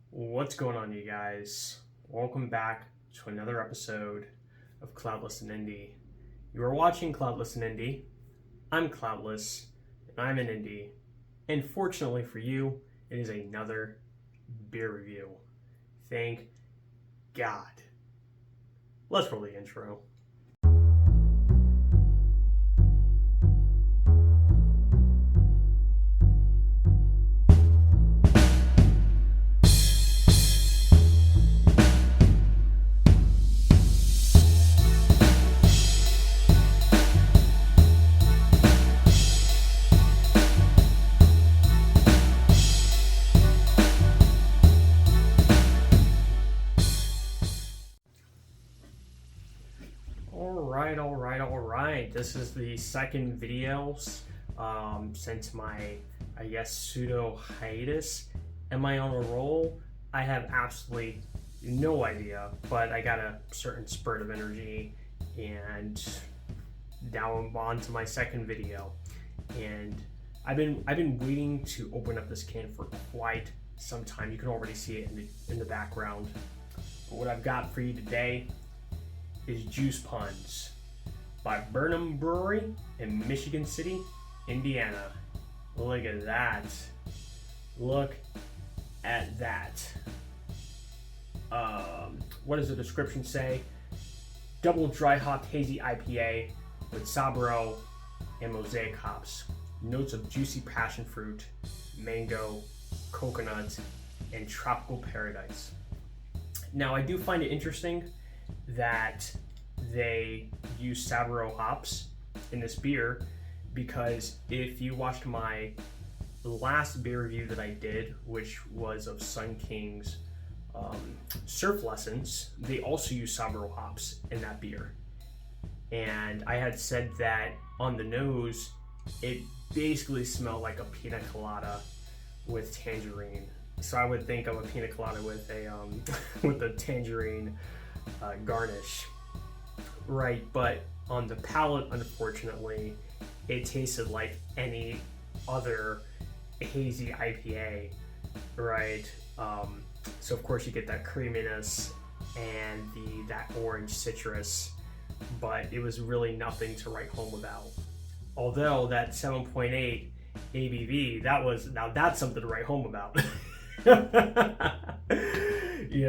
What's going on, you guys? Welcome back to another episode of Klaudless and Indy. You are watching Klaudless and Indy. I'm Klaudless, and I'm in Indy. And fortunately for you, it is another beer review. Thank God. Let's roll the intro. Alright. This is the second video since my, pseudo hiatus. Am I on a roll? I have absolutely no idea, but I got a certain spurt of energy, and now I'm on to my second video. And I've been waiting to open up this can for quite some time. You can already see it in the background. But what I've got for you today is Juice Puns by Burn'em Brewery in Michigan City, Indiana. Look at that. Look at that. What does the description say? Double dry hopped hazy IPA with Sabro and Mosaic hops. Notes of juicy passion fruit, mango, coconut, and tropical paradise. Now, I do find it interesting that they use Sabro hops in this beer, because if you watched my last beer review that I did, which was of Sun King's Surf Lessons, they also use Sabro hops in that beer. And I had said that on the nose, it basically smelled like a pina colada with tangerine. So I would think of a pina colada with a with a tangerine garnish, right? But on the palate, unfortunately, it tasted like any other hazy IPA, right? So of course you get that creaminess and that orange citrus, but it was really nothing to write home about. Although that 7.8 ABV, that's something to write home about.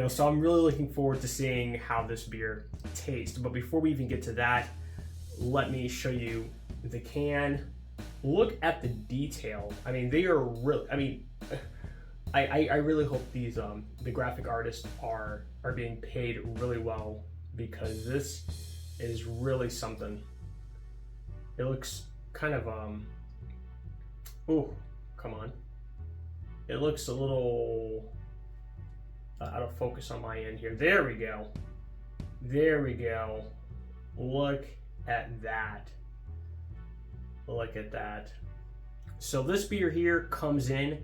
So I'm really looking forward to seeing how this beer tastes. But before we even get to that, let me show you the can. Look at the detail. I mean, they are really, I really hope these the graphic artists are being paid really well, because this is really something. It looks kind of come on. It looks a little out of focus on my end here. There we go. Look at that. Look at that. So this beer here comes in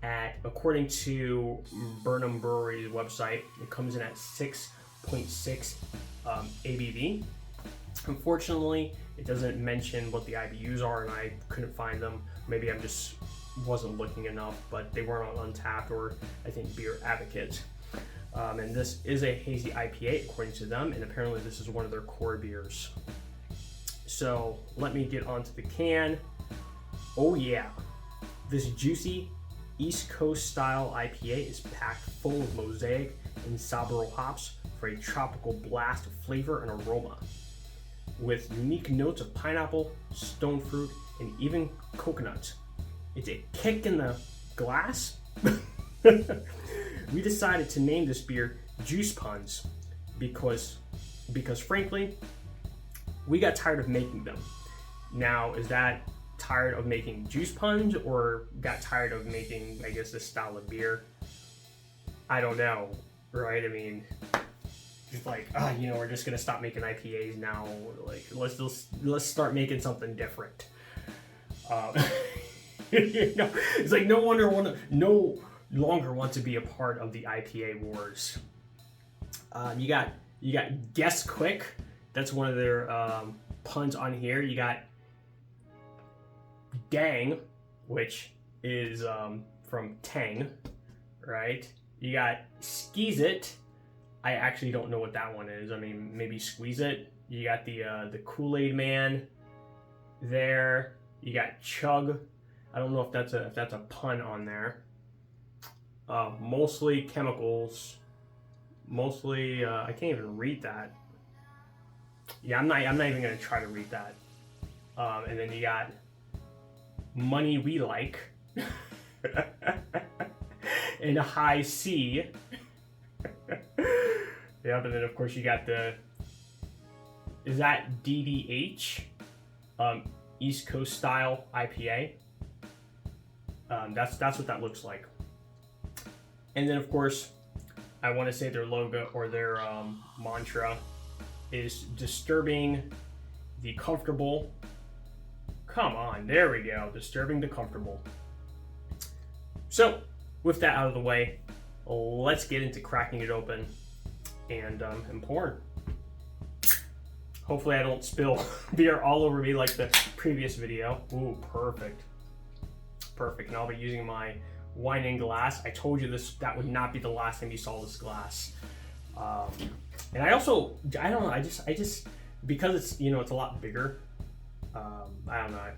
at, according to Burn'em Brewery's website, it comes in at 6.6 ABV. Unfortunately, it doesn't mention what the IBUs are, and I couldn't find them. Maybe I just wasn't looking enough, but they weren't on Untappd or I think Beer Advocate. And this is a hazy IPA according to them, and apparently this is one of their core beers. So let me get onto the can. Oh yeah, this juicy East Coast-Style IPA is packed full of Mosaic and Sabro hops for a tropical blast of flavor and aroma, with unique notes of pineapple, stone fruit, and even coconut. It's a kick in the glass. We decided to name this beer Juice Puns because frankly, we got tired of making them. Now, is that tired of making juice puns, or got tired of making, this style of beer? I don't know, right? I mean, just like, we're just gonna stop making IPAs now. Like, let's start making something different. It's like no longer want to be a part of the IPA wars. You got Guess Quick. That's one of their puns on here. You got Dang, which is from Tang, right? You got Skis It. I actually don't know what that one is. I mean, maybe Squeeze It. You got the Kool-Aid Man there. You got Chug. I don't know if that's a pun on there. Mostly Chemicals. Mostly I can't even read that. Yeah, I'm not even gonna try to read that. And then you got Money We Like. And High C. Yep, and then of course you got is that DDH East Coast-Style IPA. That's what that looks like. And then of course, I want to say their logo or their mantra is disturbing the comfortable. Come on, there we go. Disturbing the comfortable. So, with that out of the way, let's get into cracking it open and pouring. Hopefully I don't spill beer all over me like the previous video. Ooh, perfect. Perfect. And I'll be using my wine in glass. I told you that would not be the last time you saw this glass. And I don't know, I just because it's, it's a lot bigger. I don't know.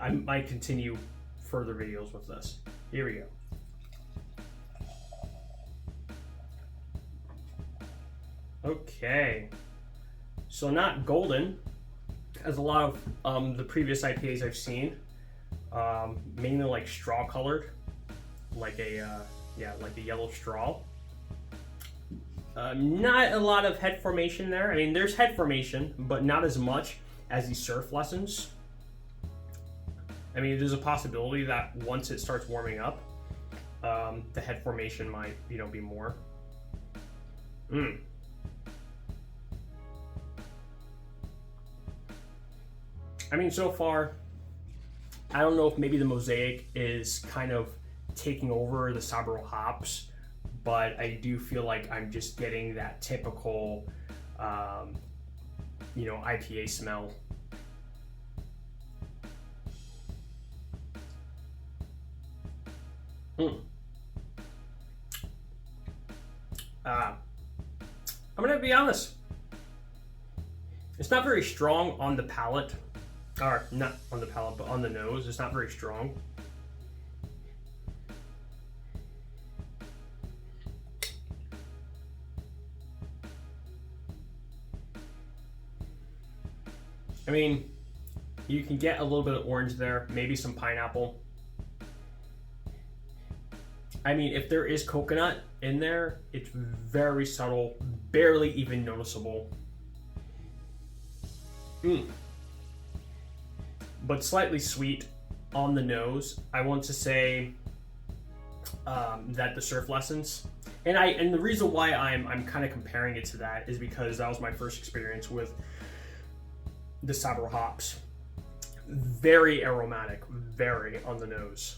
I might continue further videos with this. Here we go. Okay, so not golden, as a lot of the previous IPAs I've seen, mainly like straw colored, like a yellow straw. Not a lot of head formation there. I mean, there's head formation, but not as much as the Surf Lessons. I mean, there's a possibility that once it starts warming up, the head formation might, be more. I mean, so far, I don't know if maybe the Mosaic is kind of taking over the Sabro hops, but I do feel like I'm just getting that typical, IPA smell. I'm gonna be honest. It's not very strong on the palate. Or not on the palate, but on the nose. It's not very strong. I mean, you can get a little bit of orange there, maybe some pineapple. I mean, if there is coconut in there, it's very subtle, barely even noticeable. But slightly sweet on the nose. I want to say that the Surf Lessons, and the reason why I'm kind of comparing it to that is because that was my first experience with the Sabro hops. Very aromatic, very on the nose.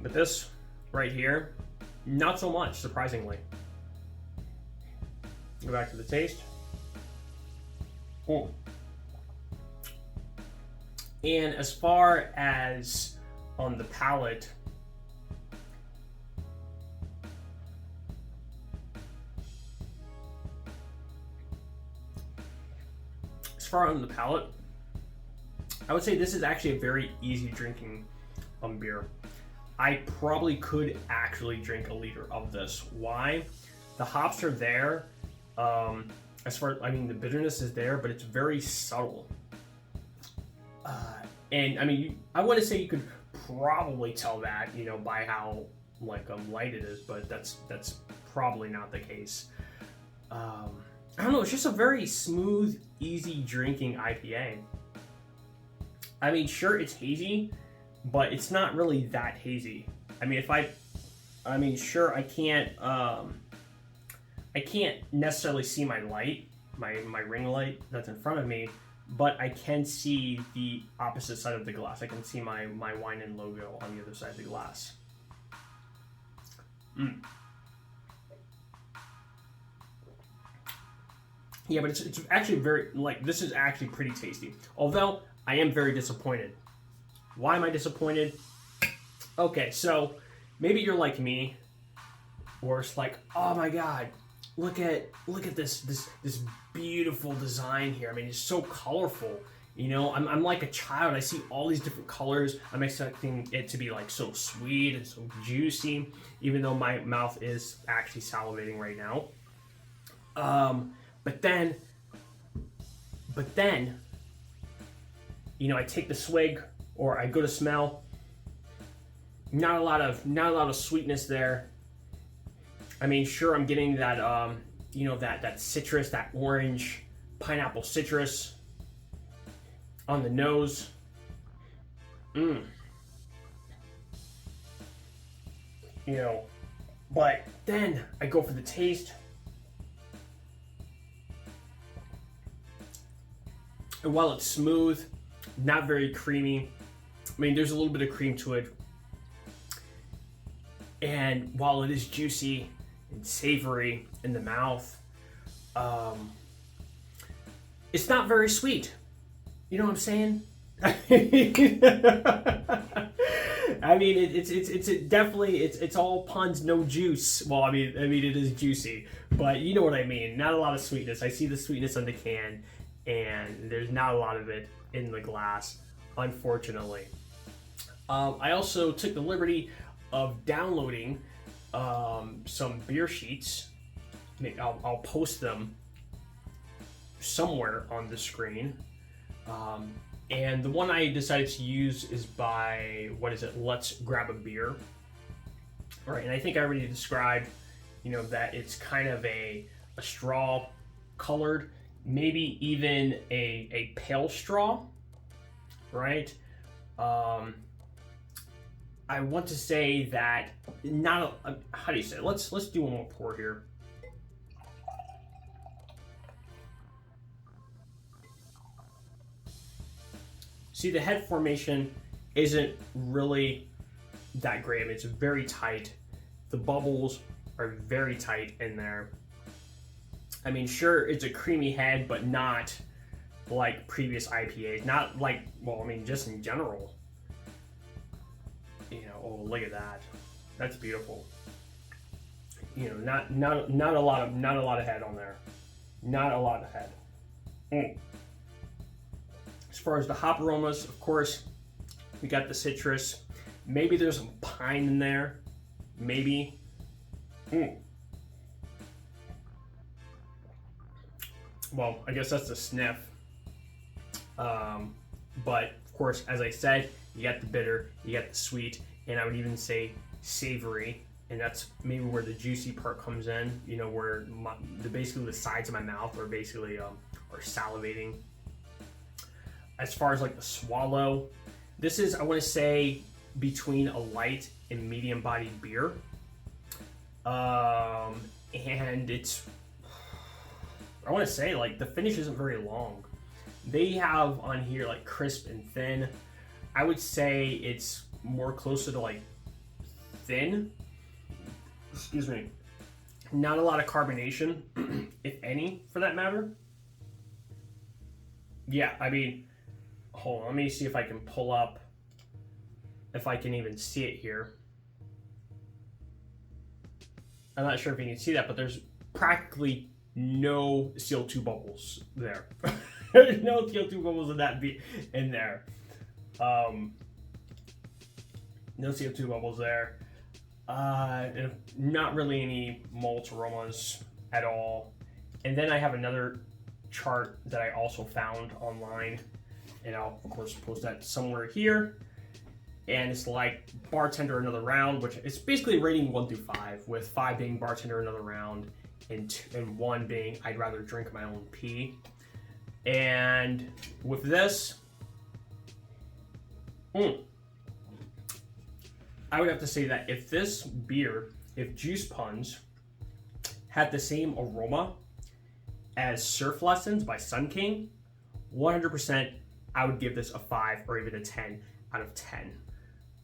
But this right here, not so much, surprisingly. Go back to the taste. And as far as on the palate, I would say this is actually a very easy drinking beer. I probably could actually drink a liter of this. Why? The hops are there. The bitterness is there, but it's very subtle. And I mean, I want to say you could probably tell that, by how light it is, but that's probably not the case. I don't know. It's just a very smooth, easy drinking IPA. I mean, sure, it's hazy, but it's not really that hazy. I mean, sure, I can't necessarily see my light, my ring light that's in front of me, but I can see the opposite side of the glass. I can see my wine and logo on the other side of the glass. Yeah, but it's actually this is actually pretty tasty. Although, I am very disappointed. Why am I disappointed? Okay, so maybe you're like me, or it's like, oh my God, look at this beautiful design here. I mean, it's so colorful. You know, I'm like a child. I see all these different colors. I'm expecting it to be like so sweet and so juicy, even though my mouth is actually salivating right now. But then, you know, I take the swig or I go to smell. Not a lot of sweetness there. I mean, sure, I'm getting that, you know, that citrus, that orange, pineapple citrus on the nose. You know, but then I go for the taste. And while it's smooth, not very creamy, I mean, there's a little bit of cream to it. And while it is juicy and savory in the mouth, it's not very sweet. You know what I'm saying? I mean, it's definitely it's all puns, no juice. Well, I mean it is juicy, but you know what I mean. Not a lot of sweetness. I see the sweetness on the can, and there's not a lot of it in the glass, unfortunately. I also took the liberty of downloading some beer sheets. I'll post them somewhere on the screen. And the one I decided to use is by, Let's Grab a Beer. All right, and I think I already described, you know, that it's kind of a straw colored, maybe even a pale straw, right? I want to say that how do you say it? Let's do one more pour here. See, the head formation isn't really that great. I mean, it's very tight. The bubbles are very tight in there. I mean, sure, it's a creamy head, but not like previous IPAs. Not like, well, I mean, just in general. You know, oh, look at that. That's beautiful. You know, not a lot of head on there. Not a lot of head. As far as the hop aromas, of course, we got the citrus. Maybe there's some pine in there. Maybe. Well, I guess that's a sniff. But of course, as I said, you got the bitter, you got the sweet, and I would even say savory. And that's maybe where the juicy part comes in. You know, where basically the sides of my mouth are basically are salivating. As far as like the swallow, this is, I want to say, between a light and medium bodied beer. And it's, I want to say, like, the finish isn't very long. They have on here like crisp and thin. I would say it's more closer to like thin. Excuse me. Not a lot of carbonation, if any, for that matter. Yeah, I mean, hold on, let me see if I can pull up, if I can even see it here. I'm not sure if you can see that, but there's practically no CO2 bubbles there. There's no CO2 bubbles in there. No CO2 bubbles there. And not really any malt aromas at all. And then I have another chart that I also found online, and I'll of course post that somewhere here. And it's like bartender another round, which is basically rating 1 through 5, with 5 being bartender another round, and 1 being I'd rather drink my own pee. And with this, I would have to say that if this beer, if Juice Punch had the same aroma as Surf Lessons by Sun King, 100% I would give this a 5 or even a 10 out of 10,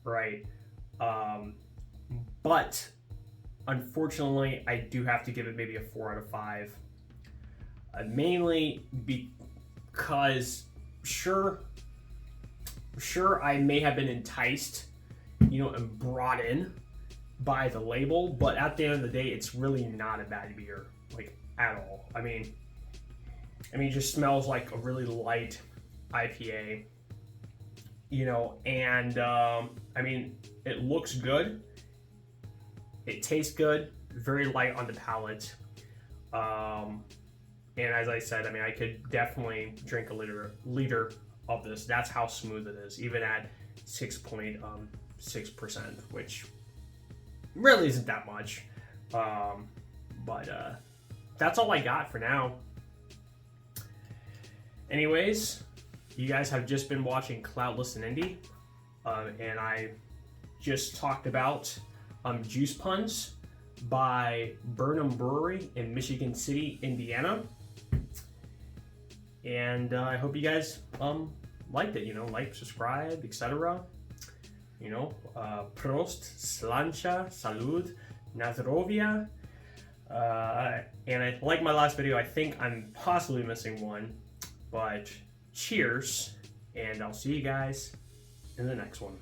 right? But unfortunately, I do have to give it maybe a 4 out of 5. Mainly because sure I may have been enticed, you know, and brought in by the label, but at the end of the day, it's really not a bad beer, like at all. I mean, it just smells like a really light IPA, you know, and I mean, it looks good, it tastes good, very light on the palate, and as I said, I mean, I could definitely drink a liter of this. That's how smooth it is, even at 6.6%, which really isn't that much, but that's all I got for now. Anyways, you guys have just been watching Klaudless and Indy, and I just talked about Juice Puns by Burn'em Brewery in Michigan City, Indiana. And I hope you guys liked it, you know, like, subscribe, etc. You know, Prost, Slancha, Salud, Nazdrovia. And like my last video, I think I'm possibly missing one, but cheers, and I'll see you guys in the next one.